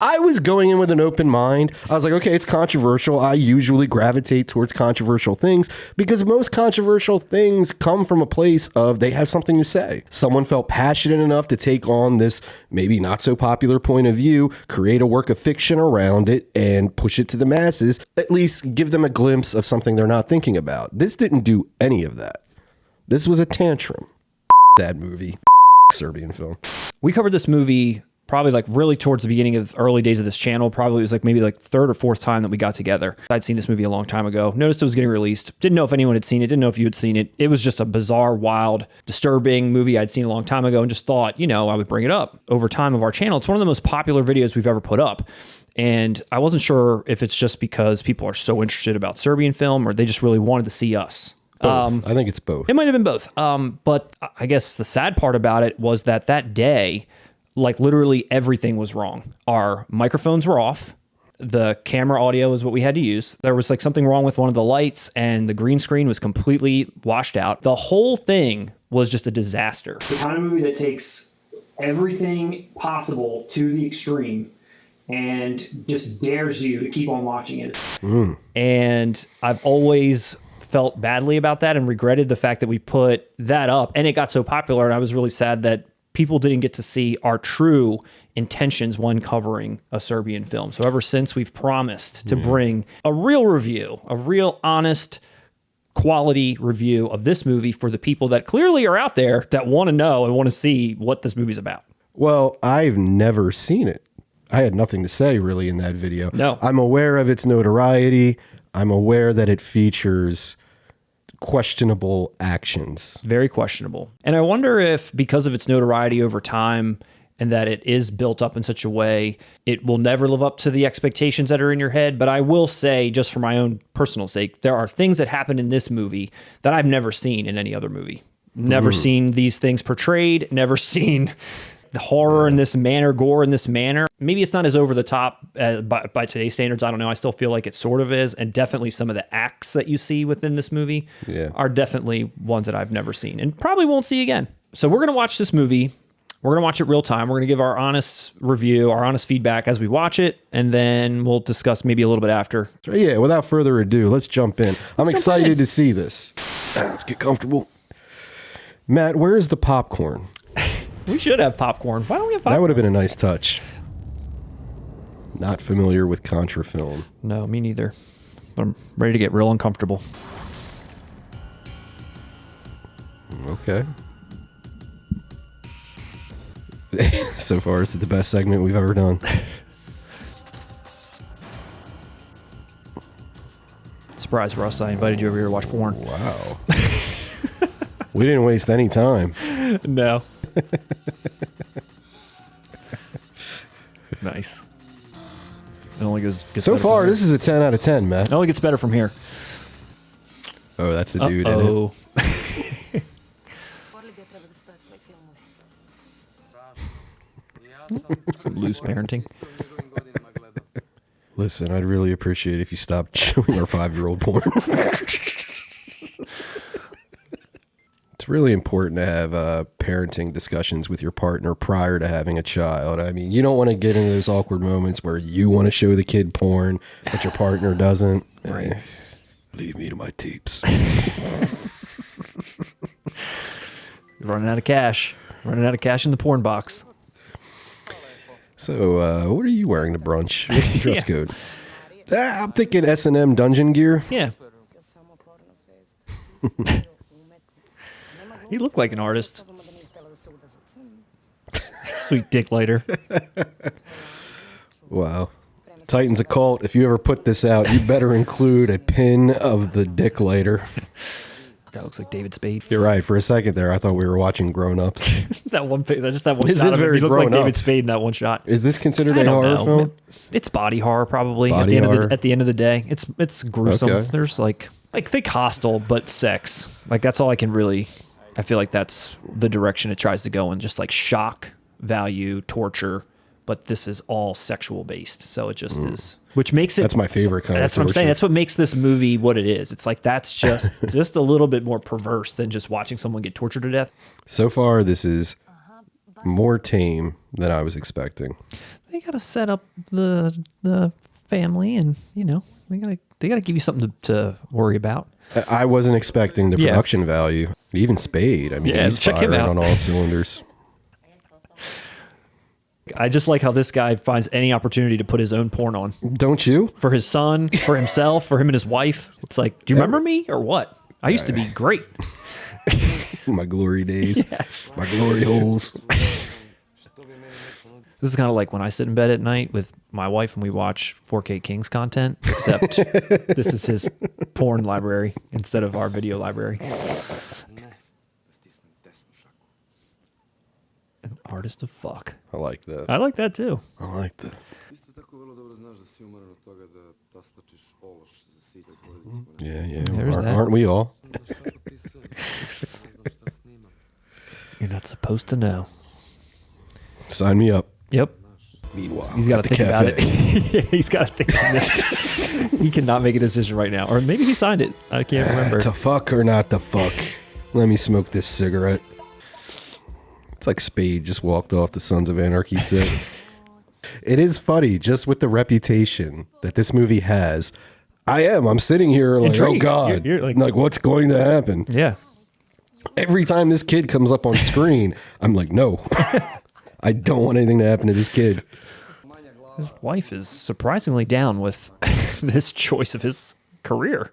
I was going in with an open mind. I was like, okay, it's controversial. I usually gravitate towards controversial things because most controversial things come from a place of they have something to say. Someone felt passionate enough to take on this maybe not so popular point of view, create a work of fiction around it, and push it to the masses, at least give them a glimpse of something they're not thinking about. This didn't do any of that. This was a tantrum. That movie. Serbian Film. We covered this movie probably like really towards the beginning of the early days of this channel. Probably it was like maybe like third or fourth time that we got together. I'd seen this movie a long time ago. Noticed it was getting released. Didn't know if anyone had seen it. Didn't know if you had seen it. It was just a bizarre, wild, disturbing movie I'd seen a long time ago and just thought, you know, I would bring it up. Over time of our channel, it's one of the most popular videos we've ever put up. And I wasn't sure if it's just because people are so interested about Serbian film or they just really wanted to see us. Both. I think it's both. It might have been both. But I guess the sad part about it was that day, like literally everything was wrong. Our microphones were off. The camera audio is what we had to use. There was like something wrong with one of the lights and the green screen was completely washed out. The whole thing was just a disaster. The kind of movie that takes everything possible to the extreme and just dares you to keep on watching it. And I've always felt badly about that and regretted the fact that we put that up and it got so popular. And I was really sad that people didn't get to see our true intentions when covering a Serbian film. So ever since, we've promised to bring a real review, a real honest quality review of this movie for the people that clearly are out there that want to know and want to see what this movie's about. Well, I've never seen it. I had nothing to say really in that video. No. I'm aware of its notoriety. I'm aware that it features questionable actions. Very questionable. And I wonder if because of its notoriety over time and that it is built up in such a way, it will never live up to the expectations that are in your head. But I will say, just for my own personal sake, there are things that happen in this movie that I've never seen in any other movie. Never seen these things portrayed, never seen the horror in this manner, gore in this manner. Maybe it's not as over the top by today's standards. I don't know. I still feel like it sort of is. And definitely some of the acts that you see within this movie are definitely ones that I've never seen and probably won't see again. So we're going to watch this movie. We're going to watch it real time. We're going to give our honest review, our honest feedback as we watch it. And then we'll discuss maybe a little bit after. Yeah, without further ado, let's jump in. I'm excited to see this. Let's get comfortable. Matt, where is the popcorn? We should have popcorn. Why don't we have popcorn? That would have been a nice touch. Not familiar with Contra film. No, me neither. But I'm ready to get real uncomfortable. Okay. So far, it's the best segment we've ever done. Surprise, Russ. I invited you over here to watch porn. Wow. We didn't waste any time. No. Nice. It only gets so far, this is a 10 out of 10, Matt. It only gets better from here. Oh, that's the dude in it. Some loose parenting. Listen, I'd really appreciate if you stopped showing our 5-year-old porn. It's really important to have parenting discussions with your partner prior to having a child. I mean, you don't want to get into those awkward moments where you want to show the kid porn, but your partner doesn't. Right. Leave me to my teeps. Running out of cash. Running out of cash in the porn box. So, what are you wearing to brunch? What's the dress code? I'm thinking S&M dungeon gear. Yeah. You look like an artist. Sweet dick later. Wow. Titan's a cult. If you ever put this out, you better include a pin of the dick later. That looks like David Spade. You're right. For a second there, I thought we were watching Grown Ups. That one shot. This is of very him. He looked like grown David up. Spade in that one shot. Is this considered I a don't horror know. film? It's body horror, probably. Body horror. At the end of the day, it's gruesome. Okay. There's like think hostile, but sex. Like that's all I can really. I feel like that's the direction it tries to go in. Just like shock value, torture. But this is all sexual based, so it just is, which makes it. That's my favorite kind of That's what I'm torture. saying. That's what makes this movie what it is. It's like that's just a little bit more perverse than just watching someone get tortured to death. So far, this is more tame than I was expecting. They gotta set up the family, and they gotta give you something to worry about. I wasn't expecting the production value. Even Spade, I mean, he's check him firing out on all cylinders. I just like how this guy finds any opportunity to put his own porn on. Don't you? For his son, for himself, for him and his wife. It's like, do you remember me or what? I used to be great. My glory days. Yes. My glory holes. This is kind of like when I sit in bed at night with my wife and we watch 4K Kings content, except this is his porn library instead of our video library. An artist of fuck. I like that. I like that too. I like that. Yeah. Aren't we all? You're not supposed to know. Sign me up. Yep. Meanwhile, He's got to think about cafe. it. Yeah, he's got to think on this. He cannot make a decision right now. Or maybe he signed it. I can't remember. To fuck or not to fuck? Let me smoke this cigarette. It's like Spade just walked off the Sons of Anarchy set. It is funny, just with the reputation that this movie has. I'm sitting here like, Intrigued. oh God, You're like what's going to happen? Yeah. Every time this kid comes up on screen, I'm like, no, I don't want anything to happen to this kid. His wife is surprisingly down with this choice of his career.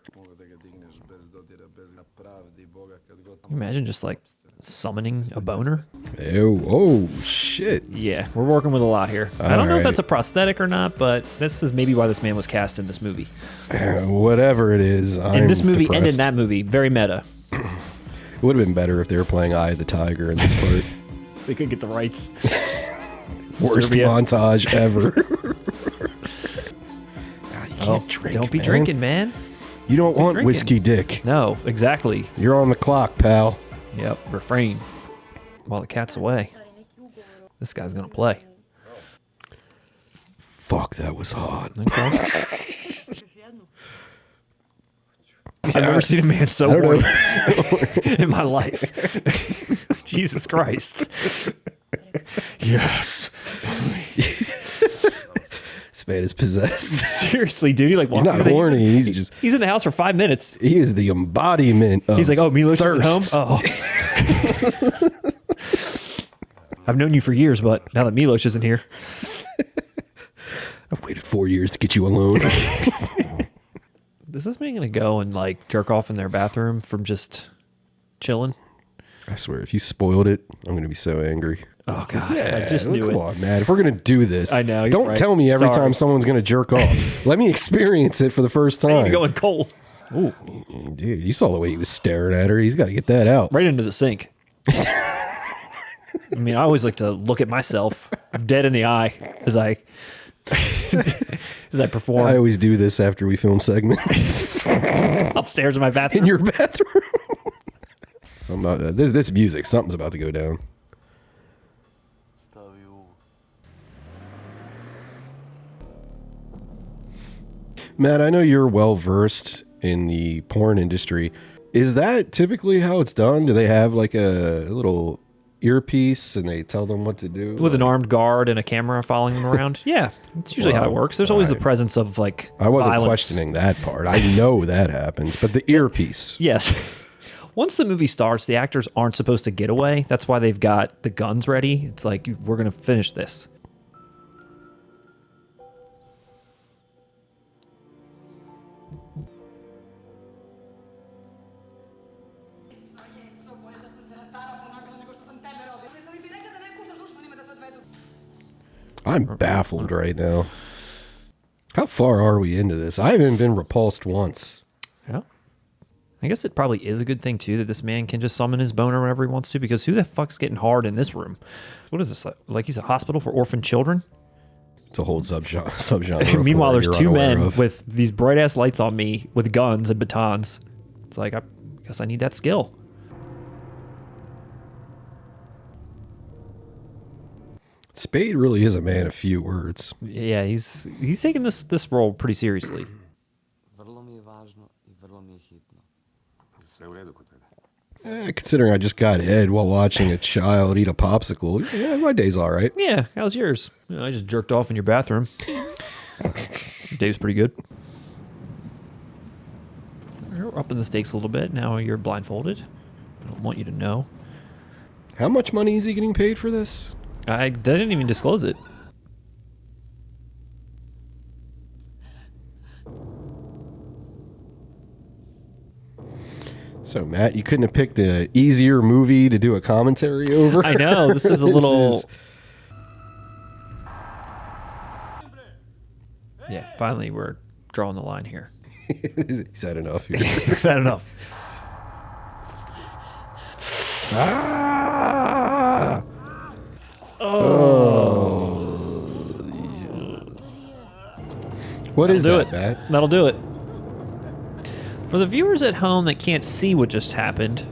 Imagine just like summoning a boner. Oh shit. Yeah, we're working with a lot here. I don't know if right. that's a prosthetic or not, but this is maybe why this man was cast in this movie. Whatever it is. In this movie and in depressed. that movie, very meta. It would have been better if they were playing Eye of the Tiger in this part. They couldn't get the rights. Worst Serbia. montage ever. You can't drink, Don't be man. drinking, man. You don't want drinking. whiskey dick. No, exactly. You're on the clock, pal. Yep, refrain. While the cat's away. This guy's going to play. Fuck, that was hot. Okay. I've never seen a man so horny in my life. Jesus Christ. Yes. This man is possessed. Seriously, dude. He like He's not horny. He's in the house for 5 minutes. He is the embodiment of He's like, oh, Milos thirst. is at home? Oh. I've known you for years, but now that Milos isn't here. I've waited 4 years to get you alone. Is this man going to go and like jerk off in their bathroom from just chilling? I swear, if you spoiled it, I'm going to be so angry. Oh, God. I just knew Come it. on, man. If we're going to do this, I know, you're don't right. tell me every Sorry. time someone's going to jerk off. Let me experience it for the first time. You're going cold. Ooh, Dude, you saw the way he was staring at her. He's got to get that out. right into the sink. I mean, I always like to look at myself dead in the eye as I perform I always do this after we film segments. upstairs in my bathroom. In your bathroom. This music, something's about to go down. Matt, I know you're well versed in the porn industry. Is that typically how it's done? Do they have like a little earpiece and they tell them what to do? With an armed guard and a camera following them around. Yeah, it's usually how it works. There's always the presence of like I wasn't violence. questioning that part. I know that happens, but the earpiece. Yes. Once the movie starts, the actors aren't supposed to get away. That's why they've got the guns ready. It's like, we're going to finish this. I'm baffled right now. How far are we into this? I haven't been repulsed once. Yeah. I guess it probably is a good thing, too, that this man can just summon his boner whenever he wants to, because who the fuck's getting hard in this room? What is this? Like he's a hospital for orphan children? It's a whole subgenre. Meanwhile, there's you're two unaware men of. with these bright-ass lights on me with guns and batons. It's like, I guess I need that skill. Spade really is a man of few words. Yeah, he's taking this role pretty seriously. Vrlo mi je važno I vrlo mi je hitno. Sve u redu kod tebe. Considering I just got head while watching a child eat a popsicle, yeah, my day's all right. Yeah, how's yours? I just jerked off in your bathroom. Dave's pretty good. You're upping the stakes a little bit. Now you're blindfolded. I don't want you to know. How much money is he getting paid for this? They didn't even disclose it. So, Matt, you couldn't have picked an easier movie to do a commentary over? I know. This is a little... Yeah, finally we're drawing the line here. He's had enough here. We've had enough. Ah! What is that, Matt? That'll do it. For the viewers at home that can't see what just happened,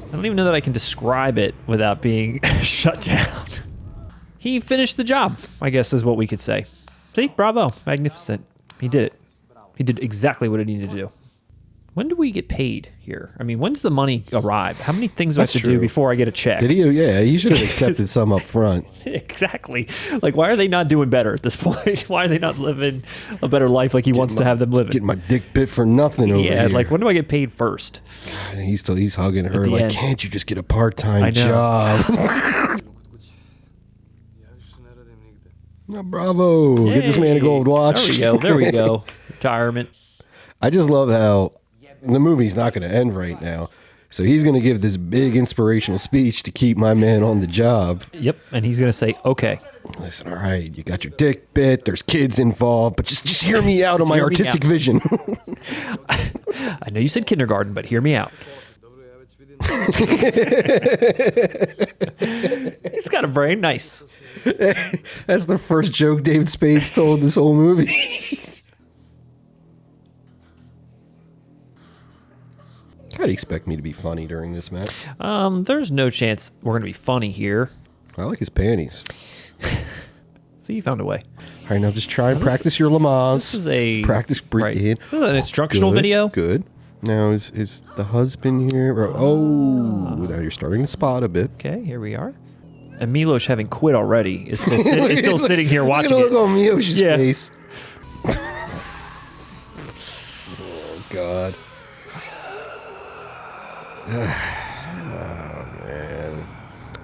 I don't even know that I can describe it without being shut down. He finished the job, I guess is what we could say. See, bravo, magnificent. He did it. He did exactly what he needed to do. When do we get paid here? I mean, when's the money arrive? How many things do I have to do before I get a check? Did he? Yeah, he should have accepted some up front. Exactly. Like, why are they not doing better at this point? Why are they not living a better life like he wants to have them living? Getting my dick bit for nothing over here. Yeah, like, when do I get paid first? He's hugging her like, end. can't you just get a part-time job? Oh, bravo. Hey, get this man a gold watch. There we go. Retirement. I just love how the movie's not going to end right now. So he's going to give this big inspirational speech to keep my man on the job. Yep, and he's going to say, okay. Listen, all right, you got your dick bit, there's kids involved, but just hear me out on my artistic vision. I know you said kindergarten, but hear me out. He's got a brain. Nice. That's the first joke David Spade's told this whole movie. How do you expect me to be funny during this match? There's no chance we're going to be funny here. I like his panties. See, you found a way. All right, now just try and practice your Lamaze. This is a... Practice breathing. This is an instructional video. Good. Now, is the husband here? Oh, now you're starting to spot a bit. Okay, here we are. And Milos, having quit already, is still sitting here watching it. Look on Milos' face. Oh, God. Oh, man.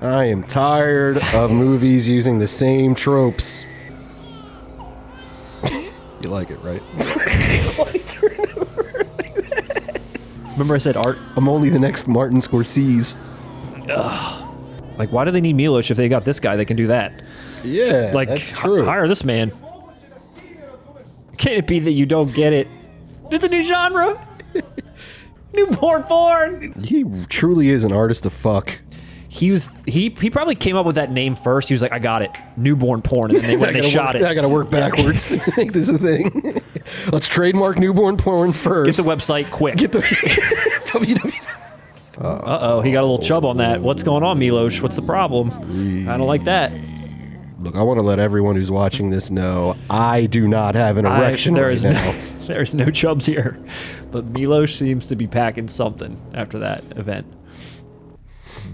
I am tired of movies using the same tropes. You like it, right? Remember I said art? I'm only the next Martin Scorsese. Ugh. Like, why do they need Milos if they got this guy that can do that? Yeah, like, that's true. Hire this man. Can it be that you don't get it? It's a new genre. Newborn porn. He truly is an artist of fuck. He probably came up with that name first. He was like, I got it. Newborn porn. And then they shot it. I gotta work backwards to make this a thing. Let's trademark newborn porn first. Get the website quick. Get the www. Uh-oh, he got a little chub on that. What's going on, Milos? What's the problem? I don't like that. Look, I want to let everyone who's watching this know I do not have an erection right now. There's no chubs here. But Milos seems to be packing something after that event.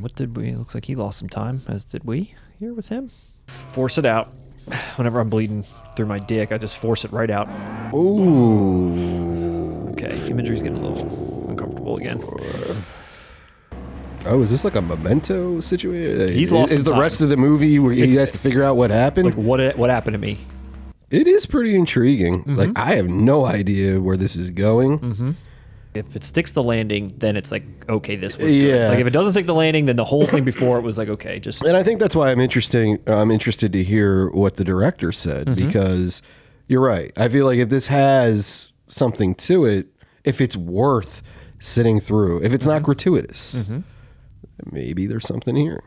What did we... Looks like he lost some time, as did we here with him. Force it out. Whenever I'm bleeding through my dick, I just force it right out. Ooh. Okay, imagery's getting a little uncomfortable again. Oh, is this like a Memento situation? He's lost some Is the time. rest of the movie where he has to figure out what happened? Like, what happened to me? It is pretty intriguing. Like, I have no idea where this is going. If it sticks the landing, then it's like, okay, this was good. Like, if it doesn't stick the landing, then the whole thing before it was like, okay, just... And I think that's why I'm interested to hear what the director said, because you're right. I feel like if this has something to it, if it's worth sitting through, if it's not gratuitous, maybe there's something here.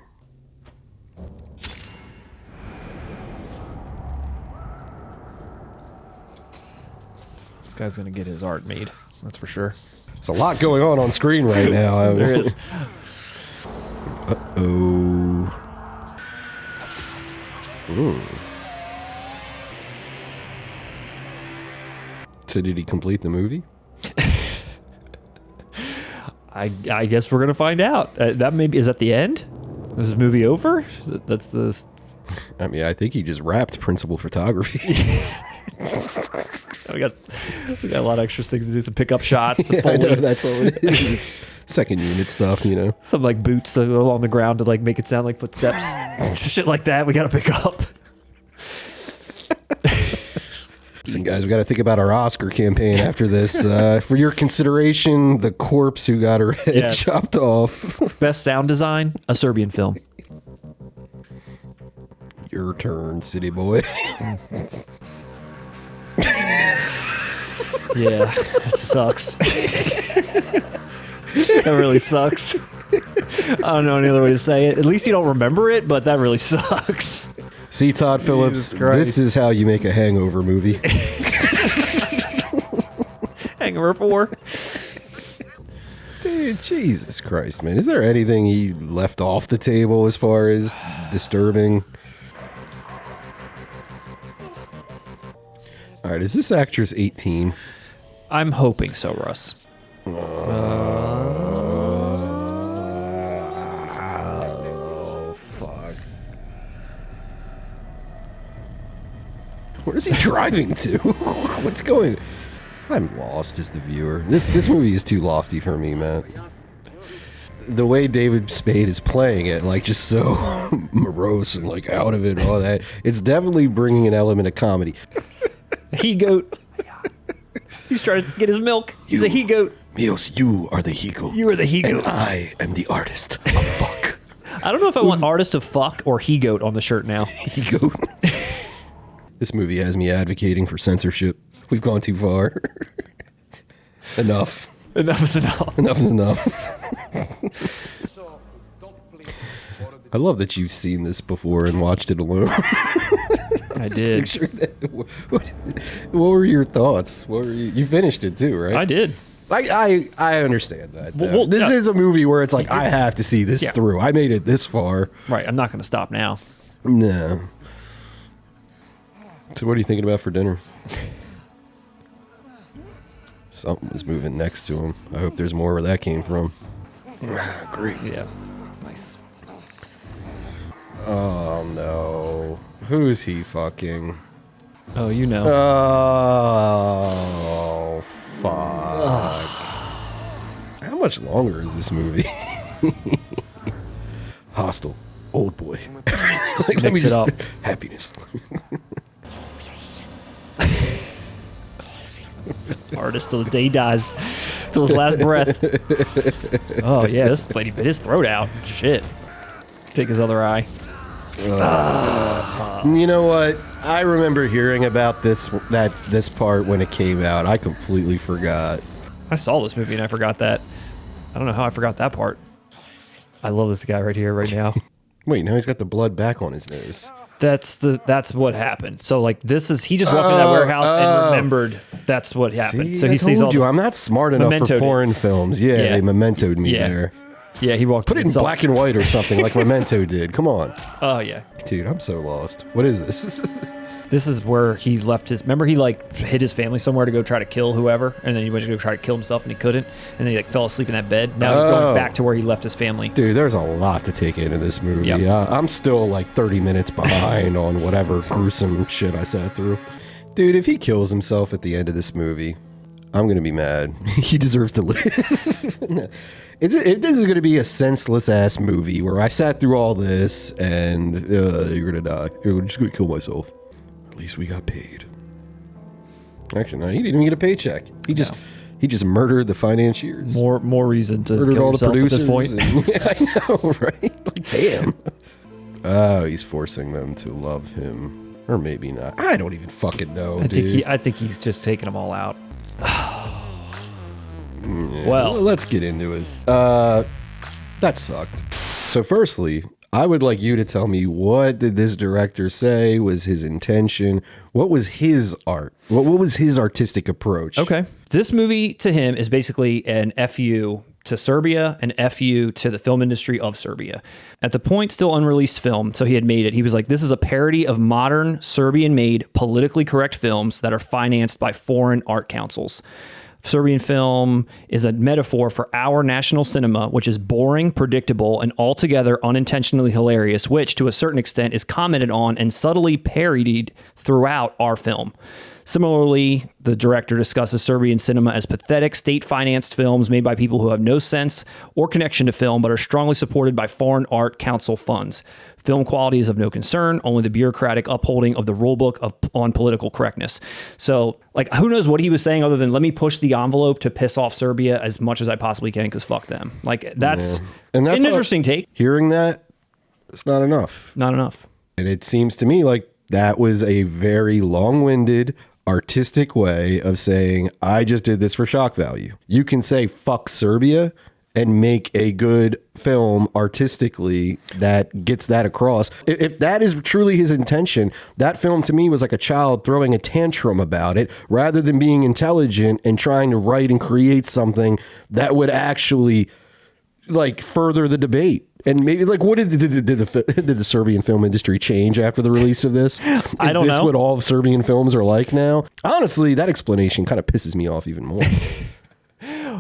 This guy's going to get his art made. That's for sure. There's a lot going on screen right now. There is. Uh-oh. Ooh. So did he complete the movie? I guess we're gonna find out. That maybe is that the end? Is the movie over? That's the. I mean, I think he just wrapped principal photography. we got a lot of extra things to do. Some pickup shots. Some I Foley. know, that's all it is. It's second unit stuff, you know. Some like boots along the ground to like make it sound like footsteps. Shit like that. We gotta pick up. Listen, guys, we got to think about our Oscar campaign after this. For your consideration, the corpse who got her head chopped off. Best sound design, A Serbian Film. Your turn, city boy. Yeah, that sucks. That really sucks. I don't know any other way to say it. At least you don't remember it, but that really sucks. See, Todd Phillips, this is how you make a hangover movie. Hangover 4. Dude, Jesus Christ, man. Is there anything he left off the table as far as disturbing? All right, is this actress 18? I'm hoping so, Russ. Oh, fuck. Where is he driving to? What's going? I'm lost as the viewer. This movie is too lofty for me, man. The way David Spade is playing it, like just so morose and like out of it and all that, it's definitely bringing an element of comedy. He-goat. He's trying to get his milk. He's a he-goat. Mios, you are the he-goat. You are the he-goat. And I am the artist of fuck. I don't know if I want artist of fuck or he-goat on the shirt now. He-goat. This movie has me advocating for censorship. We've gone too far. Enough. Enough is enough. Enough is enough. I love that you've seen this before and watched it alone. I did. What were your thoughts? What were you finished it too, right? I did. I understand that. Well, this is a movie where it's like, I have to see this through. I made it this far. Right. I'm not going to stop now. No. So what are you thinking about for dinner? Something was moving next to him. I hope there's more where that came from. Great. Yeah. Nice. Oh, no. Who's he fucking? Oh, you know. Oh, fuck. How much longer is this movie? Hostel. Old boy. Just like, mix it up. Happiness. Artist till the day he dies. Till his last breath. Oh, yeah. This lady bit his throat out. Shit. Take his other eye. You know what? I remember hearing about this part when it came out. I completely forgot. I saw this movie and I forgot that. I don't know how I forgot that part. I love this guy right here, right now. Wait, now he's got the blood back on his nose. That's what happened. So like he just walked into that warehouse and remembered that's what happened. See, so he sees all I'm not smart enough for foreign films. Yeah, they mementoed me there. Yeah, he walked. Put it in black and white or something like Memento did. Come on. Oh yeah. Dude, I'm so lost. What is this? This is where he left his. Remember, he like hid his family somewhere to go try to kill whoever, and then he went to go try to kill himself, and he couldn't, and then he like fell asleep in that bed. Now he's going back to where he left his family. Dude, there's a lot to take into this movie. Yep. I'm still like 30 minutes behind on whatever gruesome shit I sat through. Dude, if he kills himself at the end of this movie, I'm gonna be mad. He deserves to live. This is gonna be a senseless ass movie where I sat through all this and you're gonna die. I'm just gonna kill myself. At least we got paid. Actually, no, he didn't even get a paycheck. He just murdered the financiers. More reason to murdered kill all the yourself producers. at this point. Yeah, I know, right? Like, damn. Oh, he's forcing them to love him, or maybe not. I don't even fucking know. I think he's just taking them all out. Well, let's get into it. That sucked. So firstly, I would like you to tell me, what did this director say was his intention? What was his art? What was his artistic approach? Okay. This movie to him is basically an FU to Serbia, an FU to the film industry of Serbia. At the point, still unreleased film, so he had made it. He was like, this is a parody of modern Serbian-made politically correct films that are financed by foreign art councils. Serbian Film is a metaphor for our national cinema, which is boring, predictable, and altogether unintentionally hilarious, which, to a certain extent, is commented on and subtly parodied throughout our film. Similarly, the director discusses Serbian cinema as pathetic, state-financed films made by people who have no sense or connection to film, but are strongly supported by foreign art council funds. Film quality is of no concern, only the bureaucratic upholding of the rulebook on political correctness. So, like, who knows what he was saying other than let me push the envelope to piss off Serbia as much as I possibly can because fuck them. Like, that's, an interesting take. Hearing that, it's not enough. Not enough. And it seems to me like that was a very long-winded, artistic way of saying, I just did this for shock value. You can say fuck Serbia and make a good film artistically that gets that across. If that is truly his intention, that film to me was like a child throwing a tantrum about it rather than being intelligent and trying to write and create something that would actually like further the debate. And maybe like, what did the Serbian film industry change after the release of this? I don't know. Is this what all of Serbian films are like now? Honestly, that explanation kind of pisses me off even more.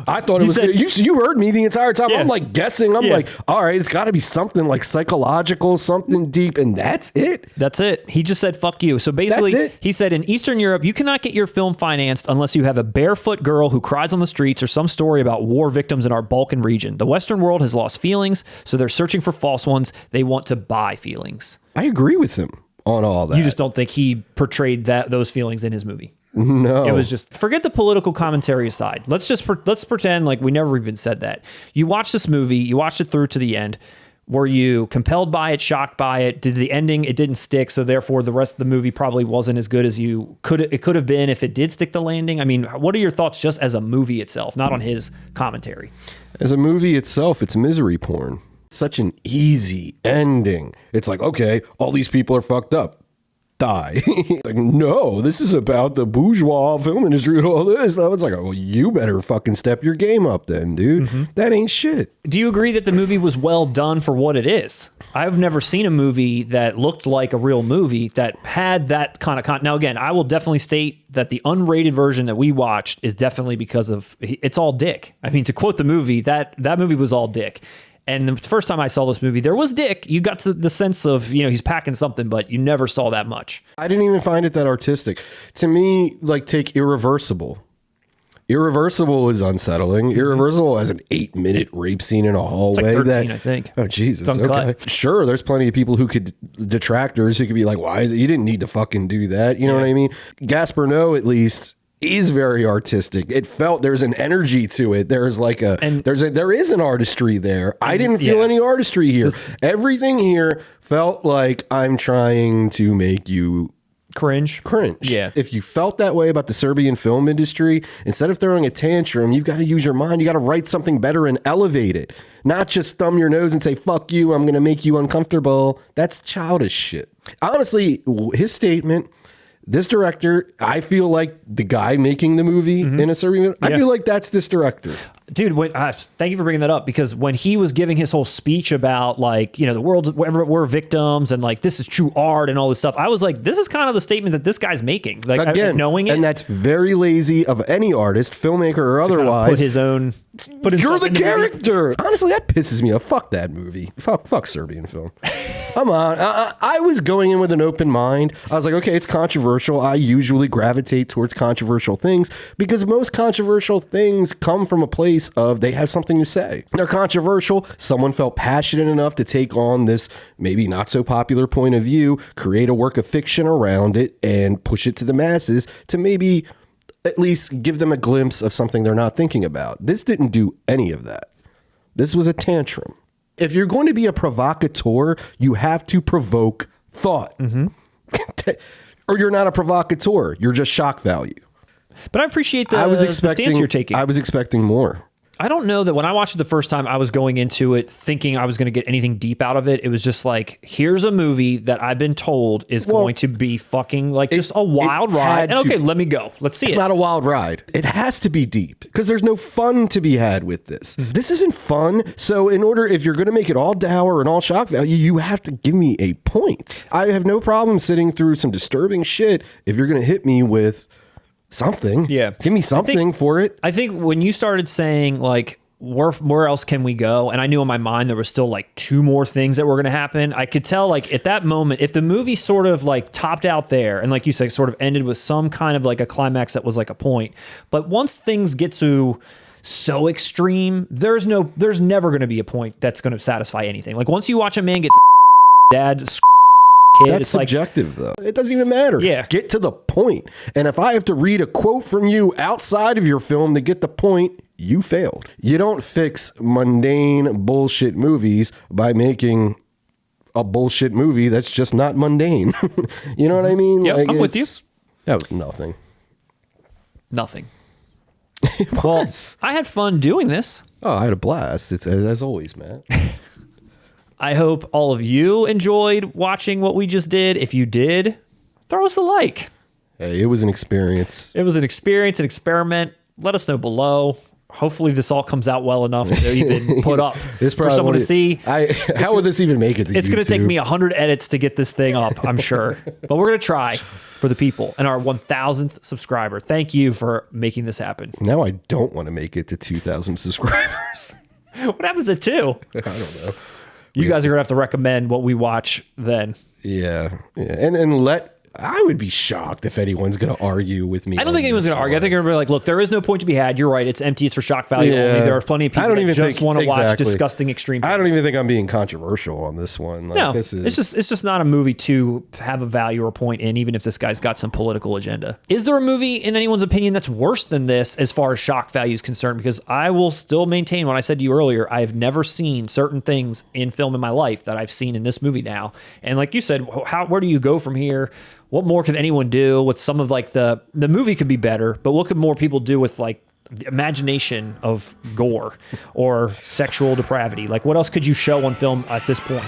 I thought it was good. You heard me the entire time. Yeah. I'm like guessing. I'm like, all right, it's got to be something like psychological, something deep, and that's it. That's it. He just said, fuck you. So basically, he said in Eastern Europe, you cannot get your film financed unless you have a barefoot girl who cries on the streets or some story about war victims in our Balkan region. The Western world has lost feelings, so they're searching for false ones. They want to buy feelings. I agree with him on all that. You just don't think he portrayed those feelings in his movie. No, it was just, forget the political commentary aside. Let's pretend like we never even said that. You watched this movie, you watched it through to the end. Were you compelled by it, shocked by it? Did the ending, it didn't stick, so therefore the rest of the movie probably wasn't as good as it could have been if it did stick the landing? I mean, what are your thoughts just as a movie itself, not on his commentary? As a movie itself, it's misery porn. Such an easy ending. It's like, okay, all these people are fucked up. Die. Like, no, this is about the bourgeois film industry and all this. I was like, oh, well, you better fucking step your game up then, dude. Mm-hmm. That ain't shit. Do you agree that the movie was well done for what it is? I've never seen a movie that looked like a real movie that had that kind of Now, again, I will definitely state that the unrated version that we watched is definitely because of, it's all dick. I mean, to quote the movie, that movie was all dick. And the first time I saw this movie, there was dick. You got to the sense of, he's packing something, but you never saw that much. I didn't even find it that artistic. To me, like, take Irreversible. Irreversible is unsettling. Mm-hmm. Irreversible has an 8-minute rape scene in a hallway. It's like 13, I think. Oh, Jesus. Okay. Sure, there's plenty of people detractors who could be like, why is it? You didn't need to fucking do that. You know what I mean? Gasparno, at least, is very artistic. It felt there's an energy to it. There's like there is an artistry there. I didn't feel any artistry here. Everything here felt like I'm trying to make you cringe. Yeah. If you felt that way about the Serbian film industry, instead of throwing a tantrum, you've got to use your mind. You got to write something better and elevate it. Not just thumb your nose and say, fuck you, I'm going to make you uncomfortable. That's childish shit. Honestly, his statement, this director, I feel like the guy making the movie in A Serbian Film, I feel like that's this director. Dude, thank you for bringing that up, because when he was giving his whole speech about, like, the world, we're victims and like this is true art and all this stuff, I was like, this is kind of the statement that this guy's making. Like, again, knowing it. And that's very lazy of any artist, filmmaker or otherwise. Put his own. You're the character. Honestly, that pisses me off. Fuck that movie. Fuck Serbian Film. Come on. I was going in with an open mind. I was like, okay, it's controversial. I usually gravitate towards controversial things because most controversial things come from a place of they have something to say. They're controversial. Someone felt passionate enough to take on this maybe not so popular point of view, create a work of fiction around it, and push it to the masses to maybe at least give them a glimpse of something they're not thinking about. This didn't do any of that. This was a tantrum. If you're going to be a provocateur, you have to provoke thought. Mm-hmm. Or you're not a provocateur. You're just shock value. But I appreciate the stance you're taking. I was expecting more. I don't know that when I watched it the first time, I was going into it thinking I was going to get anything deep out of it. It was just like, here's a movie that I've been told is going to be fucking like just a wild ride. And okay, let me go. Let's see it. It's not a wild ride. It has to be deep because there's no fun to be had with this. Mm-hmm. This isn't fun. So if you're going to make it all dour and all shock value, you have to give me a point. I have no problem sitting through some disturbing shit if you're going to hit me with something. Yeah. Give me something for it. I think when you started saying like, where else can we go? And I knew in my mind there was still like 2 more things that were going to happen. I could tell like at that moment, if the movie sort of like topped out there and like you said, sort of ended with some kind of like a climax that was like a point. But once things get to so extreme, there's never going to be a point that's going to satisfy anything. Like once you watch a man get dad kid, That's it's like, subjective, though. It doesn't even matter. Yeah. Get to the point. And if I have to read a quote from you outside of your film to get the point, you failed. You don't fix mundane bullshit movies by making a bullshit movie that's just not mundane. You know what I mean? Yeah, I'm with you. That was nothing. Nothing. It was. Well, I had fun doing this. Oh, I had a blast. It's as always, Matt. I hope all of you enjoyed watching what we just did. If you did, throw us a like. Hey, it was an experience. It was an experience, an experiment. Let us know below. Hopefully this all comes out well enough to even put up for someone to see. How would this even make it to It's going to take YouTube? me 100 edits to get this thing up, I'm sure. But we're going to try for the people and our 1,000th subscriber. Thank you for making this happen. Now I don't want to make it to 2,000 subscribers. What happens at 2? I don't know. You guys are going to have to recommend what we watch then. Yeah. And I would be shocked if anyone's going to argue with me. I don't think anyone's going to argue. I think everybody like, look, there is no point to be had. You're right. It's empty. It's for shock value only. There are plenty of people that just want to watch disgusting extreme things. I don't even think I'm being controversial on this one. Like, No, this is... it's just not a movie to have a value or point in, even if this guy's got some political agenda. Is there a movie, in anyone's opinion, that's worse than this as far as shock value is concerned? Because I will still maintain what I said to you earlier. I've never seen certain things in film in my life that I've seen in this movie now. And like you said, where do you go from here? What more can anyone do with some of like the movie could be better, but what could more people do with like the imagination of gore or sexual depravity? Like what else could you show on film at this point?